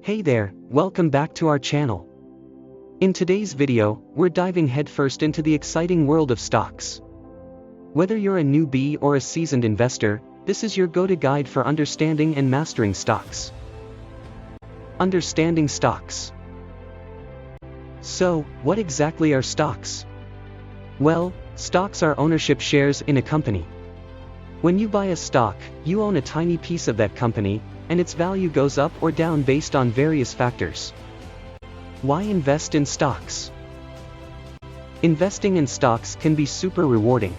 Hey there, welcome back to our channel. In today's video, we're diving headfirst into the exciting world of stocks. Whether you're a newbie or a seasoned investor, this is your go-to guide for understanding and mastering stocks. Understanding stocks. So, what exactly are stocks? Well, stocks are ownership shares in a company. When you buy a stock, you own a tiny piece of that company, and its value goes up or down based on various factors. Why invest in stocks? Investing in stocks can be super rewarding.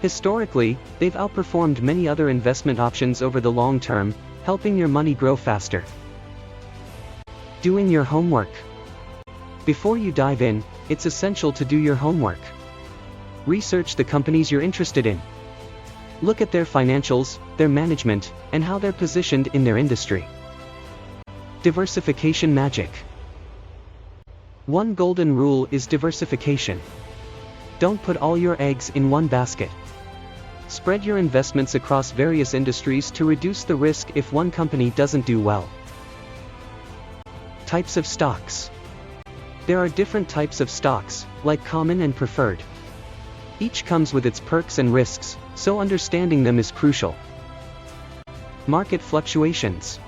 Historically, they've outperformed many other investment options over the long term, helping your money grow faster. Doing your homework. Before you dive in, it's essential to do your homework. Research the companies you're interested in. Look at their financials, their management, and how they're positioned in their industry. Diversification magic. One golden rule is diversification. Don't put all your eggs in one basket. Spread your investments across various industries to reduce the risk if one company doesn't do well. Types of stocks. There are different types of stocks, like common and preferred. Each comes with its perks and risks, so understanding them is crucial. Market fluctuations.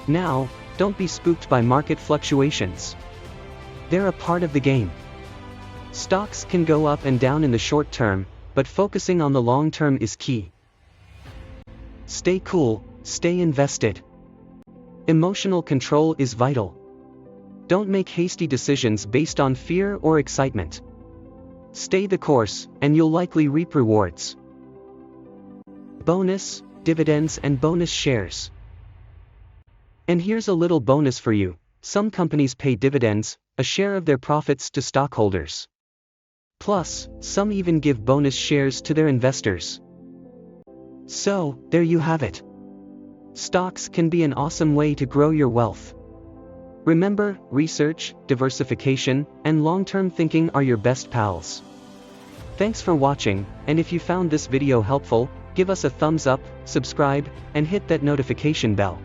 Now, don't be spooked by market fluctuations. They're a part of the game. Stocks can go up and down in the short term, but focusing on the long term is key. Stay cool, stay invested. Emotional control is vital. Don't make hasty decisions based on fear or excitement. Stay the course, and you'll likely reap rewards. Bonus, dividends and bonus shares. And here's a little bonus for you. Some companies pay dividends, a share of their profits to stockholders. Plus, some even give bonus shares to their investors. So, there you have it. Stocks can be an awesome way to grow your wealth. Remember, research, diversification, and long-term thinking are your best pals. Thanks for watching, and if you found this video helpful, give us a thumbs up, subscribe, and hit that notification bell.